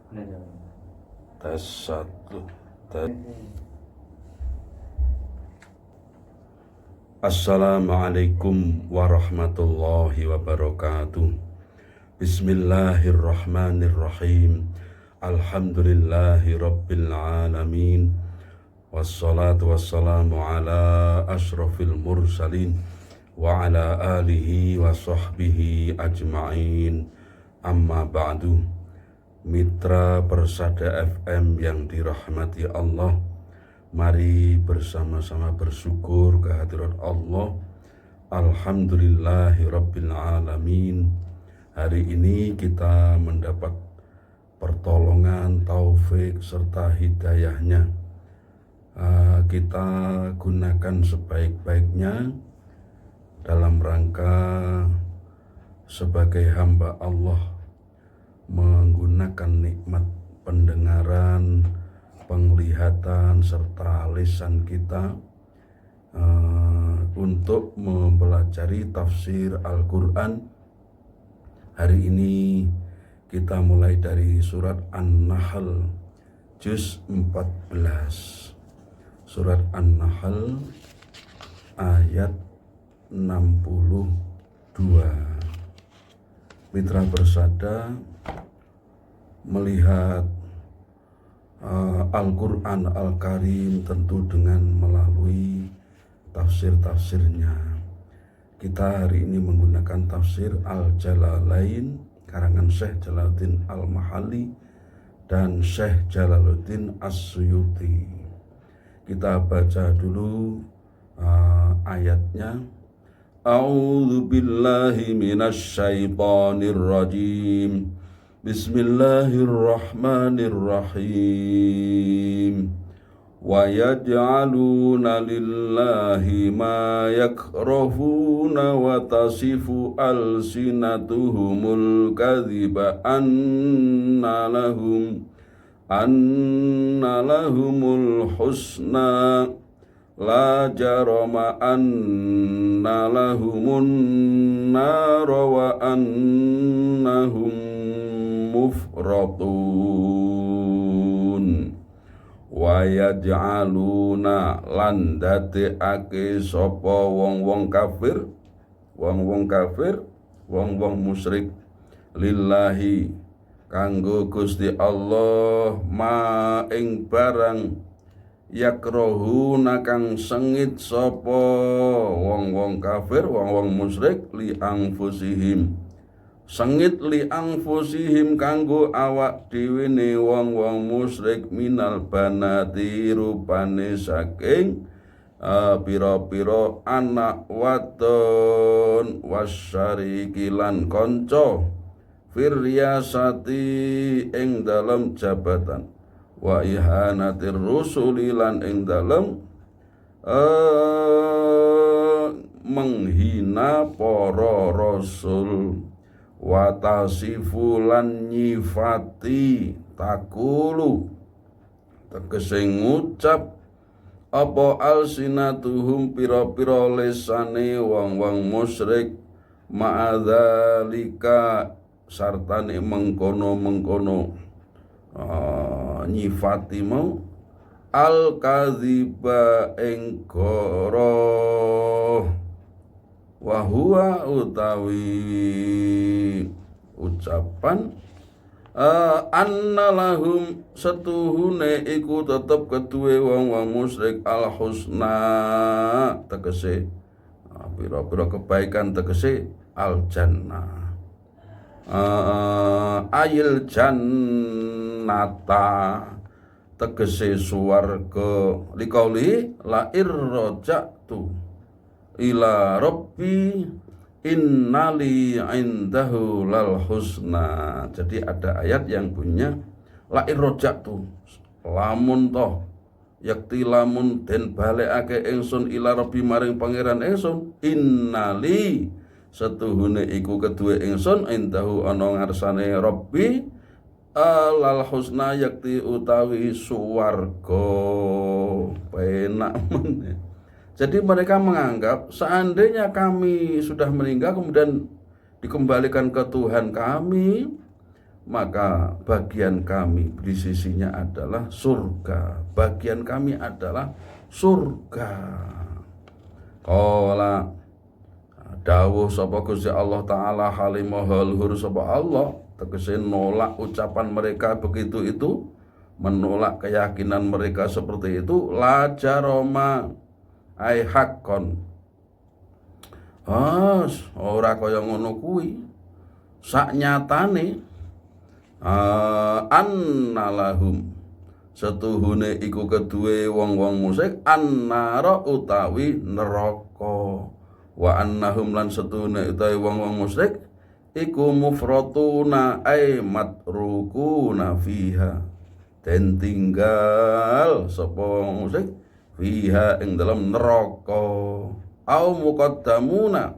Tes satu. Tes. Assalamualaikum warahmatullahi wabarakatuh. Bismillahirrahmanirrahim. Alhamdulillahi rabbil alamin. Wassalatu wassalamu ala ashrafil mursalin wa ala alihi wa sahbihi ajma'in. Amma ba'du. Mitra Persada FM yang dirahmati Allah, mari bersama-sama bersyukur kehadirat Allah. Alhamdulillahi rabbil alamin. Hari ini kita mendapat pertolongan, taufik serta hidayahnya. Kita gunakan sebaik-baiknya dalam rangka sebagai hamba Allah, menggunakan nikmat pendengaran, penglihatan serta lisan kita untuk mempelajari tafsir Al-Quran. Hari ini kita mulai dari surat An-Nahl juz 14. Surat An-Nahl ayat 62. Mitra Persada melihat Al-Quran Al-Karim tentu dengan melalui tafsir-tafsirnya. Kita hari ini menggunakan tafsir Al-Jalalain karangan Syekh Jalaluddin Al-Mahalli dan Syekh Jalaluddin As-Suyuti. Kita baca dulu ayatnya. A'udzu billahi minasy syaithanir rajim. Bismillahirrahmanirrahim. Wa yaj'aluna lillahi ma yakrahuna wa tasifu alsinatuhumul kadhiba anna lahumul husna la jarama anna lahumun nara wa annahum mufratun. Wa yaj'aluna lan dadekake sapa wong-wong kafir, wong-wong musyrik, lillahi kanggo Gusti Allah, ma ing barang yakrohuna kang sengit sapa wong-wong kafir, wong-wong musyrik, li anfusihim sengit li anfusihim kanggo awak dhewe ne wong-wong musyrik, minal banati rupane saking pira-pira anak wadon, wasyariki lan kanca, firyasati ing dalam jabatan, wa ihanatir rusuli lan ing dalem menghina para rasul, wa tasifu lan nyifati, takulu tegese ngucap apa alsinatuhum pira-pira lesane wong-wong musyrik, ma'adzalika sartane mengkono-mengkono nyifati mau al-kadhiba ing goro, wa huwa utawi ucapan annalahum setuhune iku tetep keduwe wong-wong musyrik al-husna tegese pira-pira kebaikan, tegese al-jannah, ayil jannata tegese suwarga, liqauli la irraja'tu ila rabbi innali indahu lal husna. Jadi ada ayat yang bunyinya la irraja'tu, lamun toh yakti lamun den balekake ingsun ila rabbi maring pangeran ingsun, innali setuhune iku kedue ingsun indahu ana ngarsane rabbi lal husna yakti utawi suwarga. Penak men. Jadi mereka menganggap seandainya kami sudah meninggal kemudian dikembalikan ke Tuhan kami, maka bagian kami di sisinya adalah surga. Bagian kami adalah surga. Qala dawuh sapa Gusti Allah taala halimah luhur sapa Allah, tegese nolak ucapan mereka begitu itu, menolak keyakinan mereka seperti itu. La jaroma ai haqqon, ora kaya ngono kuwi, sak nyatane annalahum setuhune iku kedue wong-wong musyrik annara utawi neraka, wa annahum lan setuhune utawi wong-wong musyrik iku mufratuna ay matrukuna fiha, den tinggal sapa wong musyrik fiha ing dalam neraka, au muqaddamuna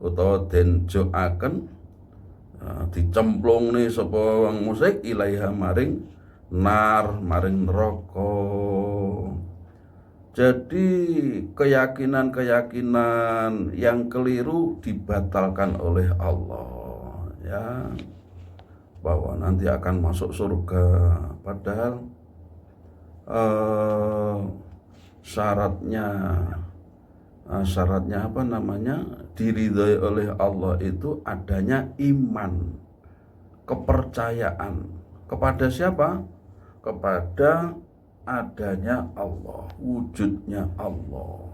utawa den joaken dicemplung nih sapa wong musyrik ilaiha maring nar, maring neraka. Jadi keyakinan-keyakinan yang keliru dibatalkan oleh Allah, ya, bahwa nanti akan masuk surga, padahal syaratnya apa namanya, diridhoi oleh Allah itu adanya iman, kepercayaan kepada siapa? Kepada adanya Allah, wujudnya Allah.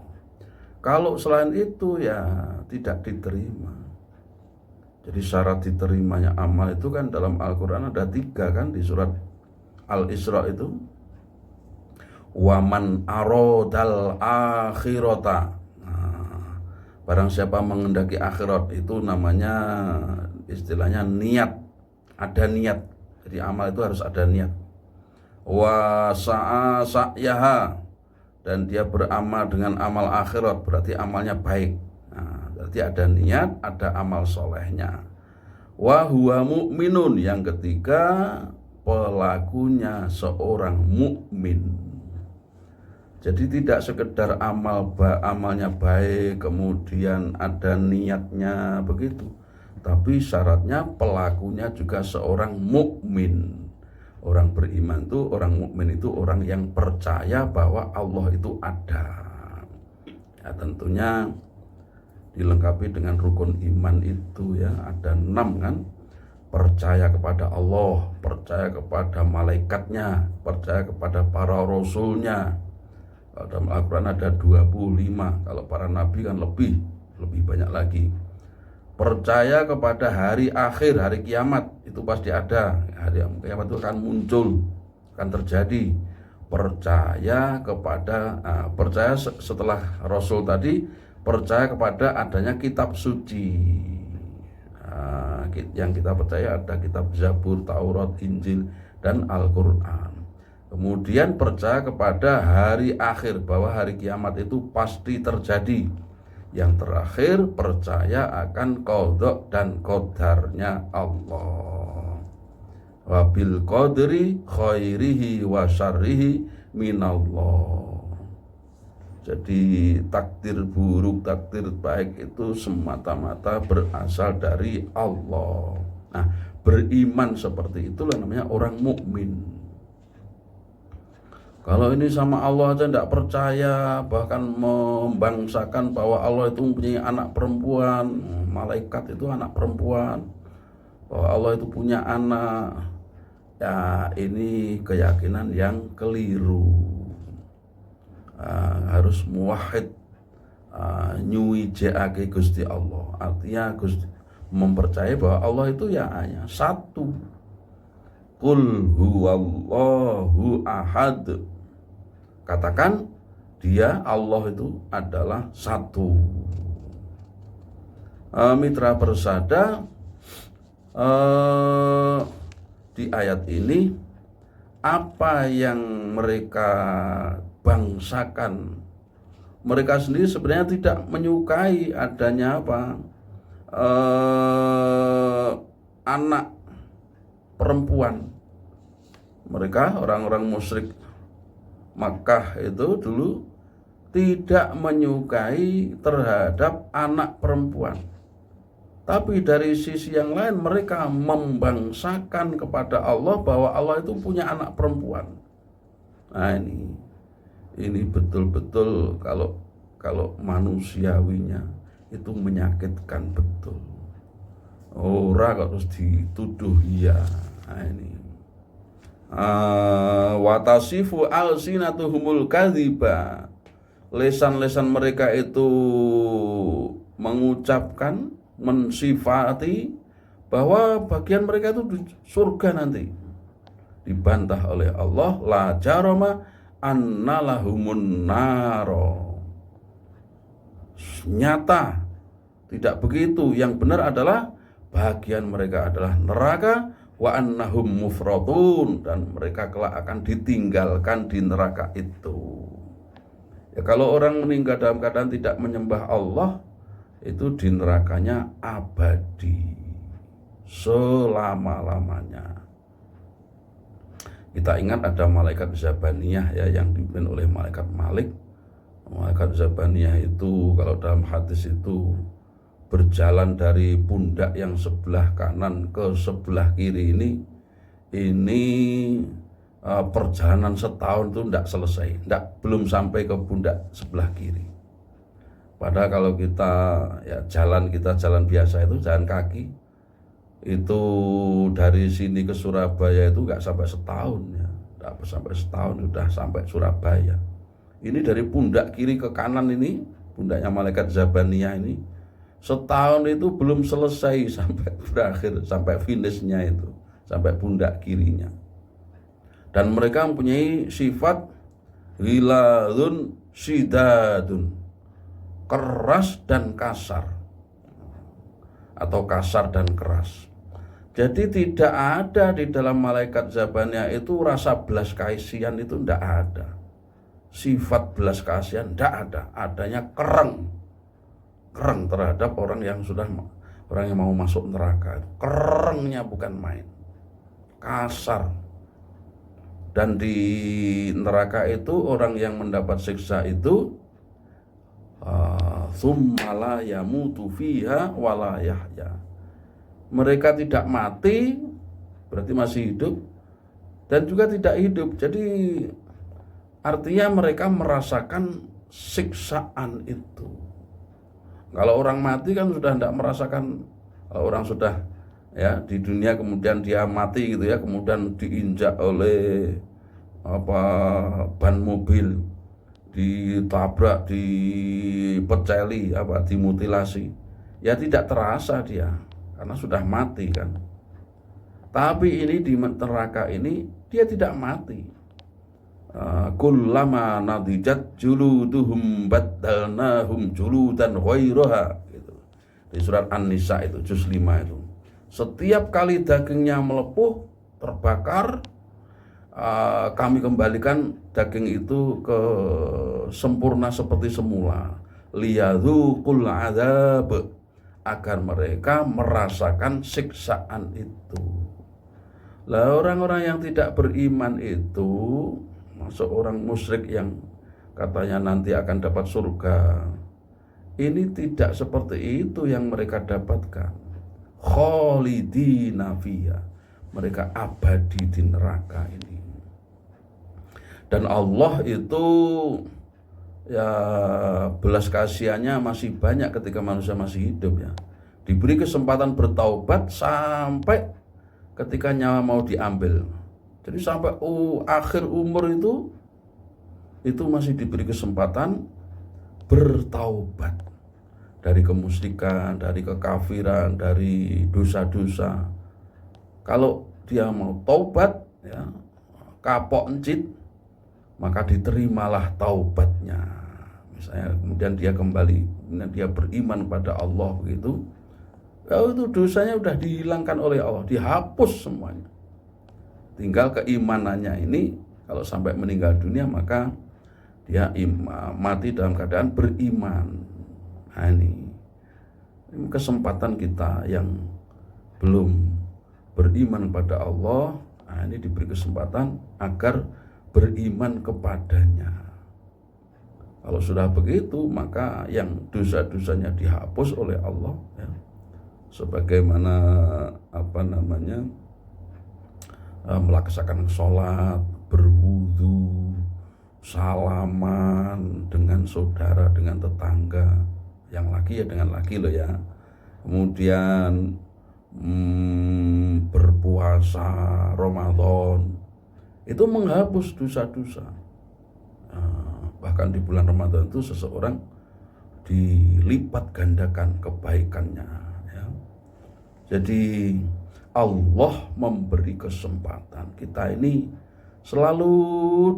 Kalau selain itu ya tidak diterima. Jadi syarat diterimanya amal itu kan dalam Al-Quran ada 3 kan, di surat Al-Isra itu, waman arodal akhirata, barang siapa mengendaki akhirat, itu namanya istilahnya niat, ada niat. Jadi amal itu harus ada niat. Wa sa'a sa'yaha, dan dia beramal dengan amal akhirat, berarti amalnya baik. Berarti ada niat, ada amal solehnya. Wa huwa mu'minun, yang ketiga pelakunya seorang mukmin. Jadi tidak sekedar amalnya baik kemudian ada niatnya begitu, tapi syaratnya pelakunya juga seorang mukmin. Orang beriman itu, orang mukmin itu orang yang percaya bahwa Allah itu ada. Ya, tentunya dilengkapi dengan rukun iman itu, ya, ada 6 kan. Percaya kepada Allah, percaya kepada malaikatnya, percaya kepada para rasulnya. Kalau dalam Al-Quran ada 25, kalau para nabi kan lebih banyak lagi. Percaya kepada hari akhir, hari kiamat, itu pasti ada. Hari kiamat itu akan muncul, akan terjadi. Percaya kepada, percaya setelah Rasul tadi, percaya kepada adanya kitab suci. Yang kita percaya ada kitab Zabur, Taurat, Injil, dan Al-Quran. Kemudian percaya kepada hari akhir, bahwa hari kiamat itu pasti terjadi. Yang terakhir percaya akan qadha dan qadarnya Allah. Wabil qadri khairihi wa syarrihi minallah. Jadi takdir buruk, takdir baik itu semata-mata berasal dari Allah. Nah, beriman seperti itulah namanya orang mukmin. Kalau ini sama Allah aja tidak percaya, bahkan membangsakan bahwa Allah itu mempunyai anak perempuan, malaikat itu anak perempuan, bahwa Allah itu punya anak, ya ini keyakinan yang keliru. Harus muwahhid, nyuwijake Gusti Allah. Artinya Gusti mempercayai bahwa Allah itu ya hanya satu. Qul huwallahu ahad. Katakan dia, Allah itu adalah satu. Mitra Persada, di ayat ini apa yang mereka bangsakan, mereka sendiri sebenarnya tidak menyukai adanya apa, anak perempuan. Mereka orang-orang musyrik Makkah itu dulu tidak menyukai terhadap anak perempuan, Tapi dari sisi yang lain mereka membangsakan kepada Allah bahwa Allah itu punya anak perempuan. Nah ini betul-betul kalau manusiawinya itu menyakitkan betul. Ora kok terus dituduh ya. Nah ini watasifu alsinatuhumul kadziba. Lesan-lesan mereka itu mengucapkan, mensifati bahwa bagian mereka itu di surga nanti. Dibantah oleh Allah, la jarama annalahumun naro. Nyata tidak begitu. Yang benar adalah bagian mereka adalah neraka, wa annahum mufratun, dan mereka kelak akan ditinggalkan di neraka itu. Ya, kalau orang meninggal dalam keadaan tidak menyembah Allah, itu di nerakanya abadi selama-lamanya. Kita ingat ada malaikat Zabaniyah ya, yang dipimpin oleh malaikat Malik. Malaikat Zabaniyah itu kalau dalam hadis itu berjalan dari pundak yang sebelah kanan ke sebelah kiri ini perjalanan setahun itu tidak selesai, belum sampai ke pundak sebelah kiri. Padahal kalau kita jalan biasa itu jalan kaki itu dari sini ke Surabaya itu nggak sampai setahun ya, nggak sampai setahun sudah sampai Surabaya. Ini dari pundak kiri ke kanan ini, pundaknya malaikat Zabaniyah ini, setahun itu belum selesai sampai berakhir, sampai finishnya itu, sampai pundak kirinya. Dan mereka mempunyai sifat ghiladun syidadun, keras dan kasar, atau kasar dan keras. Jadi tidak ada di dalam malaikat Zabaniyah itu rasa belas kasihan, itu tidak ada. Sifat belas kasihan tidak ada, adanya kereng terhadap orang yang mau masuk neraka. Kerengnya bukan main, kasar. Dan di neraka itu orang yang mendapat siksa itu tsumma yamutu fiha wala yahya. Mereka tidak mati, berarti masih hidup, dan juga tidak hidup. Jadi artinya mereka merasakan siksaan itu. Kalau orang mati kan sudah tidak merasakan. Kalau orang sudah ya di dunia kemudian dia mati gitu ya, kemudian diinjak oleh ban mobil, ditabrak, dipeceli, dimutilasi, ya tidak terasa dia karena sudah mati kan. Tapi ini di neraka ini dia tidak mati. Kullama nadijat juluduhum baddalnahum juludan ghairaha gitu. Di surat An-Nisa itu juz 5 itu. Setiap kali dagingnya melepuh, terbakar, kami kembalikan daging itu ke sempurna seperti semula. Liyadzuqul adzab, agar mereka merasakan siksaan itu. Lah orang-orang yang tidak beriman itu, masuk orang musyrik yang katanya nanti akan dapat surga, ini tidak seperti itu yang mereka dapatkan. Khalidina fiha, mereka abadi di neraka ini. Dan Allah itu ya belas kasihannya masih banyak ketika manusia masih hidup ya. Diberi kesempatan bertaubat sampai ketika nyawa mau diambil. Jadi sampai akhir umur itu masih diberi kesempatan bertaubat dari kemusyrikan, dari kekafiran, dari dosa-dosa. Kalau dia mau taubat ya, kapok encit, maka diterimalah taubatnya. Misalnya kemudian dia kembali, kemudian dia beriman pada Allah begitu, ya itu dosanya sudah dihilangkan oleh Allah, dihapus semuanya. Tinggal keimanannya ini, kalau sampai meninggal dunia maka dia mati dalam keadaan beriman. Nah ini kesempatan kita yang belum beriman pada Allah, nah ini diberi kesempatan agar beriman kepadanya. Kalau sudah begitu maka yang dosa-dosanya dihapus oleh Allah ya. sebagaimana melaksanakan sholat, berwudu, salaman dengan saudara, dengan tetangga, yang laki ya dengan laki loh ya. Kemudian berpuasa Ramadan, itu menghapus dosa-dosa. Bahkan di bulan Ramadan itu seseorang dilipat gandakan kebaikannya ya. Jadi Allah memberi kesempatan. Kita ini selalu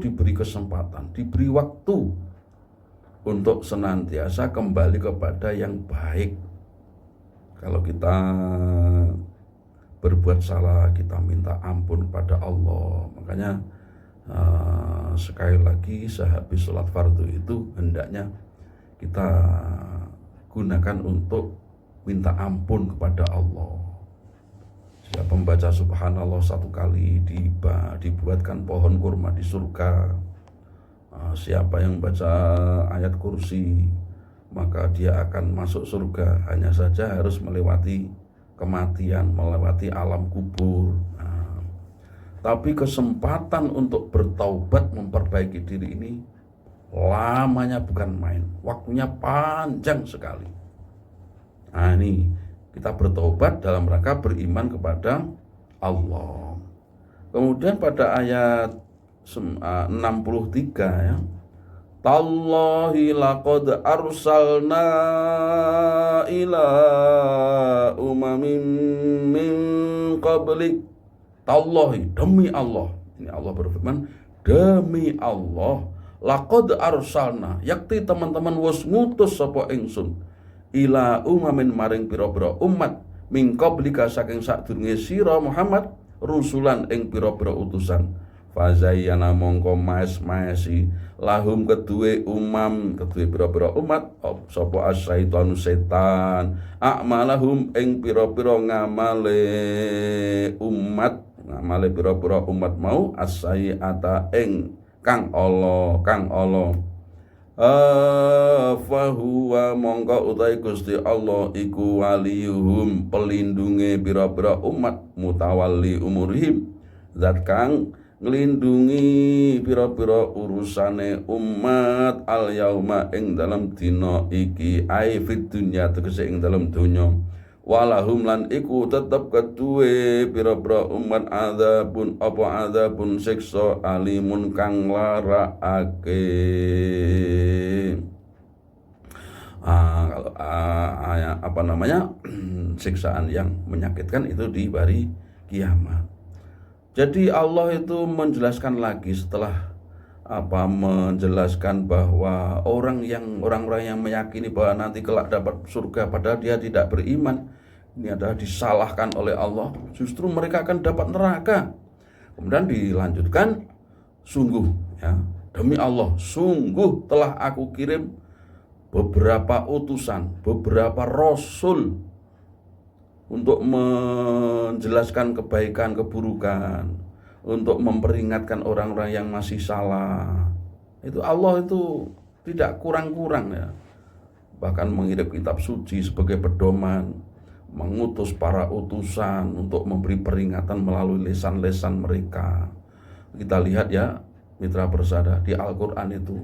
diberi kesempatan, diberi waktu untuk senantiasa kembali kepada yang baik. Kalau kita berbuat salah, kita minta ampun pada Allah. Makanya sekali lagi sehabis sholat fardu itu hendaknya kita gunakan untuk minta ampun kepada Allah. Siapa membaca subhanallah 1 kali dibuatkan pohon kurma di surga. Siapa yang baca ayat kursi maka dia akan masuk surga. Hanya saja harus melewati kematian, melewati alam kubur. Tapi kesempatan untuk bertaubat, memperbaiki diri ini lamanya bukan main, waktunya panjang sekali. Nah ini kita bertaubat dalam rangka beriman kepada Allah. Kemudian pada ayat 63 ya, Tallahi laqad arsalna ila umamin min qablik. Tallahi, demi Allah. Ini Allah berfirman, demi Allah, laqad arsalna, yakti teman-teman wis ngutus sapa ingsun ila umamin maring pira-pira umat min qablika saking sadurunge sira Muhammad rusulan ing pira-pira utusan. Fazayyana mongko maes-maesi lahum kedue pira-pira umat sapa asyaitanu setan a'malahum ing pira-pira ngamale pira-pira umat mau asyaita ing kang Allah fahuwa mongko utai Gusti Allah iku waliyuhum pelindunge pira-pira umat mutawalli umurihim zat kang nglindungi pira-pira urusane umat al yauma ing dalam dina iki ai fid dunya tegese ing dalam donya walahum lan iku tetep keduwe pira-pira umat azabun siksa alimun kang larakake. Siksaan yang menyakitkan itu di hari kiamat. Jadi Allah itu menjelaskan lagi setelah menjelaskan bahwa orang-orang yang meyakini bahwa nanti kelak dapat surga padahal dia tidak beriman, ini adalah disalahkan oleh Allah, justru mereka akan dapat neraka. Kemudian dilanjutkan, sungguh ya, demi Allah, sungguh telah aku kirim beberapa utusan, beberapa rasul untuk menjelaskan kebaikan, keburukan, untuk memperingatkan orang-orang yang masih salah. Itu Allah itu tidak kurang-kurang ya. Bahkan mengirim kitab suci sebagai pedoman, mengutus para utusan untuk memberi peringatan melalui lisan-lisan mereka. Kita lihat ya, mitra bersada, di Al-Quran itu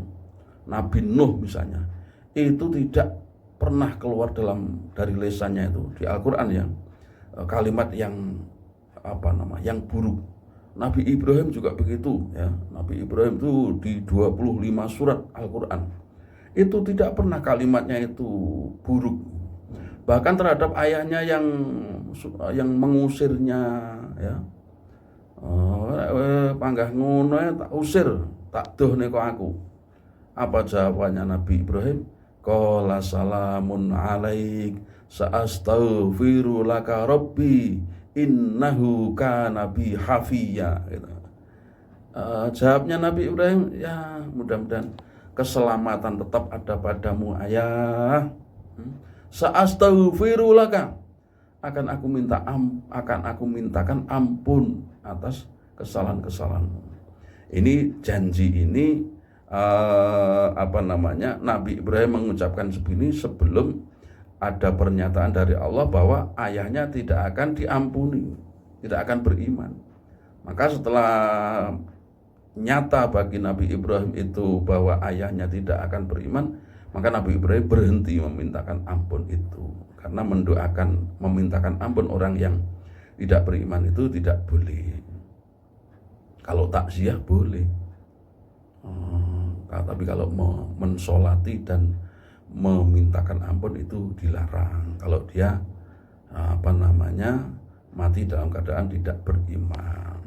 Nabi Nuh misalnya, itu tidak pernah keluar dari lisannya itu di Al-Quran yang kalimat yang yang buruk. Nabi Ibrahim juga begitu ya. Nabi Ibrahim itu di 25 surat Al-Quran itu tidak pernah kalimatnya itu buruk. Bahkan terhadap ayahnya yang mengusirnya ya. Panggah ngono tak usir, tak doh kok aku. Apa jawabannya Nabi Ibrahim? Qala salamun alaik sa'astaghfiru laka rabbi innahu kana bi hafiya gitu. Jawabnya Nabi Ibrahim, ya mudah-mudahan keselamatan tetap ada padamu ayah. Sa'astaghfiru laka, akan aku mintakan ampun atas kesalahan-kesalahanmu. Ini janji ini Nabi Ibrahim mengucapkan begini sebelum ada pernyataan dari Allah bahwa ayahnya tidak akan diampuni, tidak akan beriman. Maka setelah nyata bagi Nabi Ibrahim itu bahwa ayahnya tidak akan beriman, maka Nabi Ibrahim berhenti memintakan ampun itu. Karena memintakan ampun orang yang tidak beriman itu tidak boleh. Kalau takziah boleh, tapi kalau mensolati dan memintakan ampun itu dilarang. Kalau dia mati dalam keadaan tidak beriman.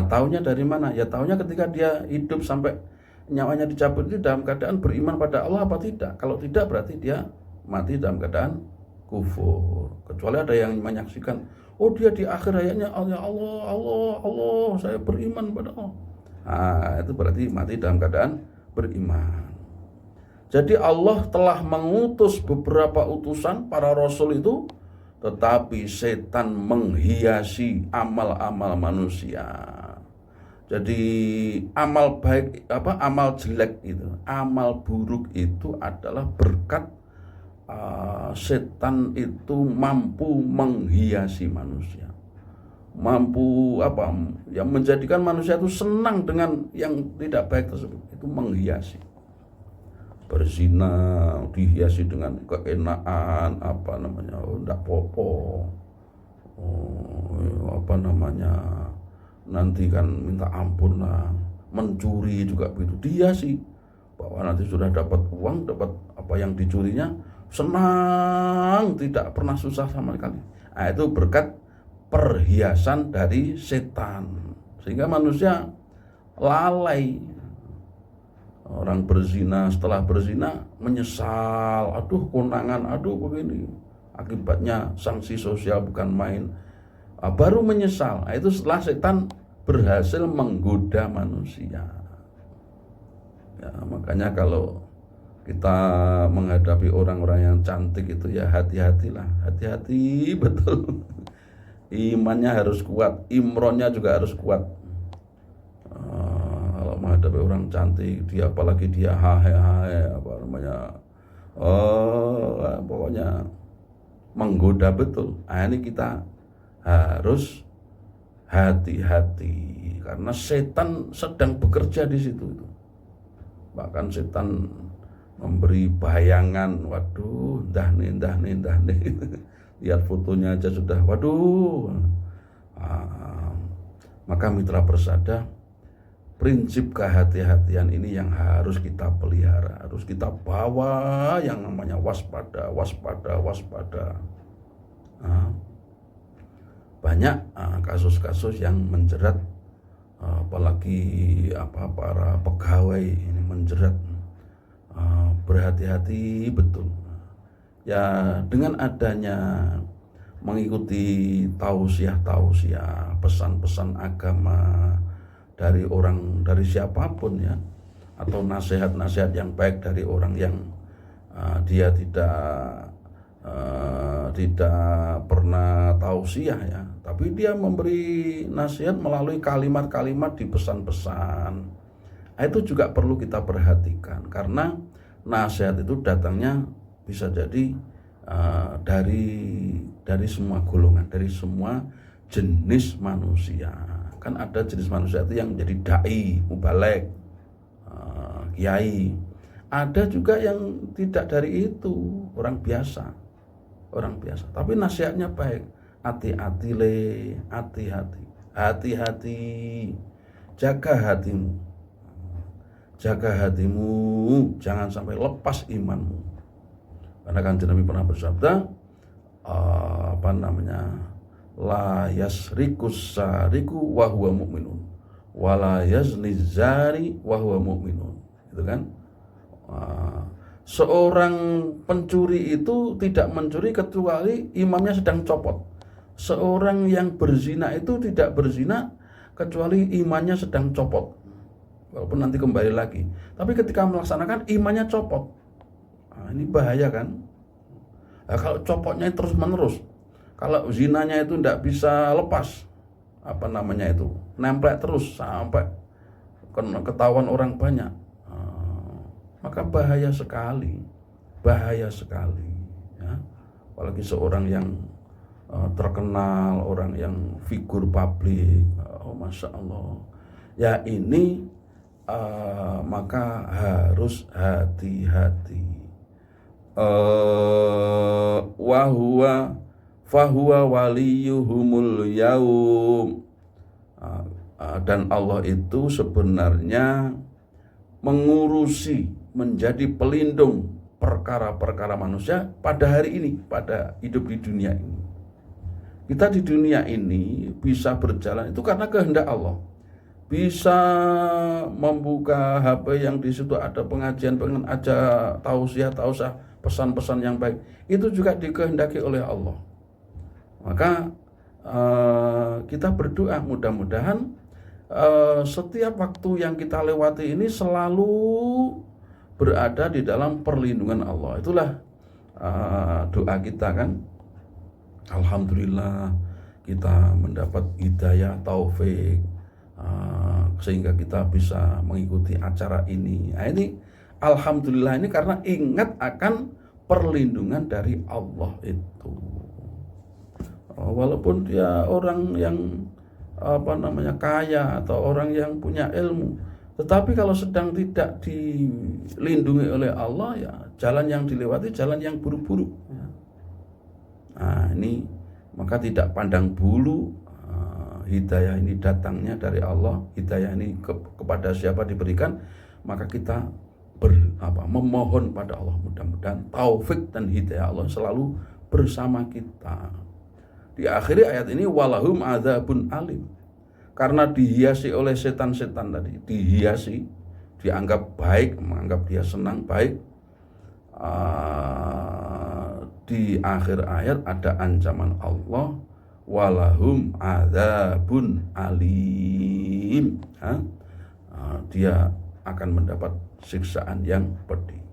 Taunya dari mana? Ya taunya ketika dia hidup sampai nyawanya dicabut itu dalam keadaan beriman pada Allah apa tidak? Kalau tidak berarti dia mati dalam keadaan kufur. Kecuali ada yang menyaksikan, oh dia di akhir hayatnya Allah, saya beriman pada Allah. Itu berarti mati dalam keadaan beriman. Jadi Allah telah mengutus beberapa utusan para rasul itu, tetapi setan menghiasi amal-amal manusia. Jadi amal baik amal jelek itu, amal buruk itu adalah berkat setan itu mampu menghiasi manusia. Mampu yang menjadikan manusia itu senang dengan yang tidak baik tersebut, itu menghiasi. Berzina dihiasi dengan keenaan, enggak popo, nanti kan minta ampun lah. Mencuri juga begitu, dihiasi bahwa nanti sudah dapat uang, dapat apa yang dicurinya, senang, tidak pernah susah sama sekali. Itu berkat perhiasan dari setan, sehingga manusia lalai. Orang berzina, setelah berzina menyesal, aduh konangan, aduh begini, akibatnya sanksi sosial bukan main, baru menyesal. Itu setelah setan berhasil menggoda manusia. Ya, makanya kalau kita menghadapi orang-orang yang cantik itu ya hati-hatilah, hati-hati betul. Imannya harus kuat, imronnya juga harus kuat. Menghadapi orang cantik, dia apalagi dia pokoknya menggoda betul. Ini kita harus hati-hati karena setan sedang bekerja di situ. Bahkan setan memberi bayangan, waduh, dah nih. Lihat fotonya aja sudah, waduh. Maka mitra persada, prinsip kehati-hatian ini yang harus kita pelihara, harus kita bawa, yang namanya waspada. Banyak kasus-kasus yang menjerat, apalagi para pegawai ini menjerat, berhati-hati betul. Ya dengan adanya mengikuti tausiah, pesan-pesan agama dari siapapun ya, atau nasihat-nasihat yang baik dari orang yang dia tidak pernah tausiah ya, tapi dia memberi nasihat melalui kalimat-kalimat di pesan-pesan. Itu juga perlu kita perhatikan, karena nasihat itu datangnya bisa jadi dari semua golongan, dari semua jenis manusia. Kan ada jenis manusia itu yang menjadi dai, mubalek, kiai. Ada juga yang tidak dari itu, orang biasa. Tapi nasihatnya baik. Hati-hati. Jaga hatimu, jangan sampai lepas imanmu. Karena Kanjeng Nabi pernah bersabda, la yasrikus sariku wa huwa mu'minun wa la yazni zari wa huwa mu'minun. Itu kan, seorang pencuri itu tidak mencuri kecuali imannya sedang copot. Seorang yang berzina itu tidak berzina kecuali imannya sedang copot, walaupun nanti kembali lagi. Tapi ketika melaksanakan imannya copot, ini bahaya kan. Kalau copotnya terus menerus, kalau zinanya itu tidak bisa lepas, nemplek terus sampai ketahuan orang banyak, maka bahaya sekali. apalagi seorang yang terkenal, orang yang figur publik, Masya Allah. Ya ini maka harus hati-hati. Fahuwa waliyuhumul yaum. Dan Allah itu sebenarnya mengurusi, menjadi pelindung perkara-perkara manusia pada hari ini, pada hidup di dunia ini. Kita di dunia ini bisa berjalan itu karena kehendak Allah. Bisa membuka HP yang di situ ada pengajian, pengen aja tausiah, pesan-pesan yang baik. Itu juga dikehendaki oleh Allah. Maka kita berdoa mudah-mudahan setiap waktu yang kita lewati ini selalu berada di dalam perlindungan Allah. Itulah doa kita kan. Alhamdulillah kita mendapat hidayah taufik sehingga kita bisa mengikuti acara ini. Nah, ini alhamdulillah ini karena ingat akan perlindungan dari Allah itu. Walaupun dia orang yang kaya atau orang yang punya ilmu, tetapi kalau sedang tidak dilindungi oleh Allah, ya jalan yang dilewati jalan yang buruk-buruk. Nah, ini maka tidak pandang bulu, hidayah ini datangnya dari Allah, hidayah ini kepada siapa diberikan, maka kita memohon pada Allah, mudah-mudahan taufik dan hidayah Allah selalu bersama kita. Di akhir ayat ini walahum adzabun alim, karena dihiasi oleh setan-setan tadi, dihiasi, dianggap baik, menganggap dia senang baik. Di akhir ayat ada ancaman Allah, walahum adzabun alim. Dia akan mendapat siksaan yang pedih.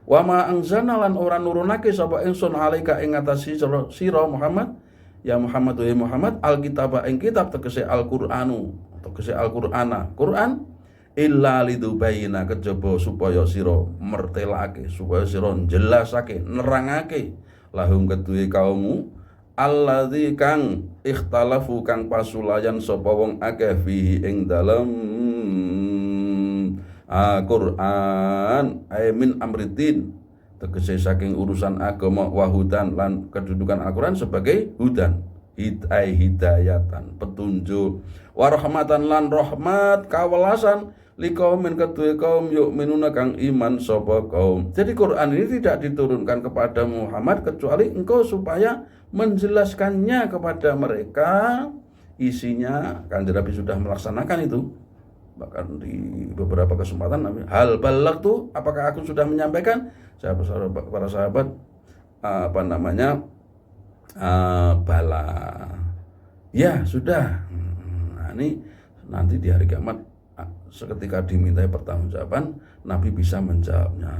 Wa ma anzalna lan ora nurunake sapa ingsun alaika ing ngatasi sira Muhammad, ya Muhammad wa Muhammad, alkitab ing kitab tegese Al-Qur'anu, tegese Al-Qur'ana, Quran illa lidubayina, kejaba supaya sira mertelake, supaya sira jelasake, nerangake lahum kedue kaummu alladzi kang ikhtalafu kang pasulayan sapa wong akeh fihi ing dalem Al-Qur'an min amridin, tegese saking urusan agama, wahudan lan kedudukan Al-Qur'an sebagai hudan, hidayatan petunjuk, warahmatan lan rahmat kawelasan liqaumin kedue kaum yu'minuna kang iman sapa kaum. Jadi Quran ini tidak diturunkan kepada Muhammad kecuali engkau supaya menjelaskannya kepada mereka. Isinya Kanjeng Nabi sudah melaksanakan itu. Bahkan di beberapa kesempatan Nabi, hal balagtu, apakah aku sudah menyampaikan? Para sahabat bala. Ya, sudah. Nah, ini nanti di hari kiamat seketika dimintai pertanggungjawaban, Nabi bisa menjawabnya.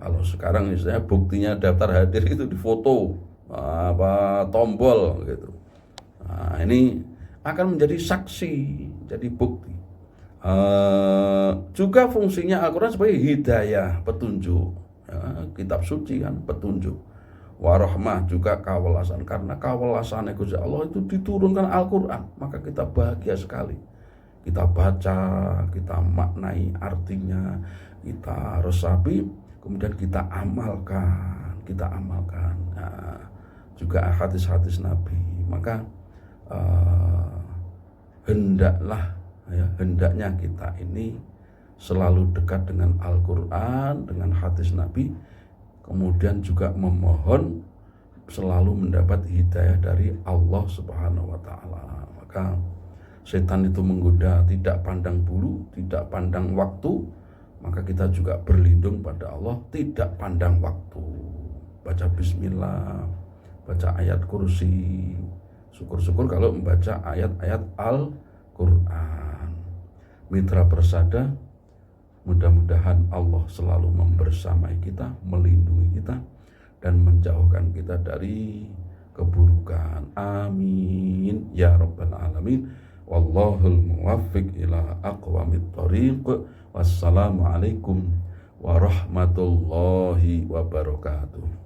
Kalau sekarang misalnya buktinya daftar hadir itu difoto, tombol gitu. Nah, ini akan menjadi saksi, jadi bukti. Juga fungsinya Al-Quran sebagai hidayah, petunjuk. Kitab suci kan petunjuk. Warahmah juga kawelasan, karena kawelasan Gusti Allah itu diturunkan Al-Quran, maka kita bahagia sekali. Kita baca, kita maknai artinya, kita resapi, kemudian kita amalkan. Nah, juga hadis-hadis Nabi. Maka hendaknya kita ini selalu dekat dengan Al-Quran, dengan hadis Nabi, kemudian juga memohon selalu mendapat hidayah dari Allah Subhanahu wa Ta'ala. Maka setan itu menggoda, tidak pandang bulu, tidak pandang waktu, maka kita juga berlindung pada Allah, tidak pandang waktu. Baca bismillah, baca ayat kursi. Syukur-syukur kalau membaca ayat-ayat Al-Quran. Mitra Persada, mudah-mudahan Allah selalu membersamai kita, melindungi kita, dan menjauhkan kita dari keburukan. Amin ya rabbal alamin. Wallahul muwaffiq ila aqwamit thoriq. Wassalamualaikum warahmatullahi wabarakatuh.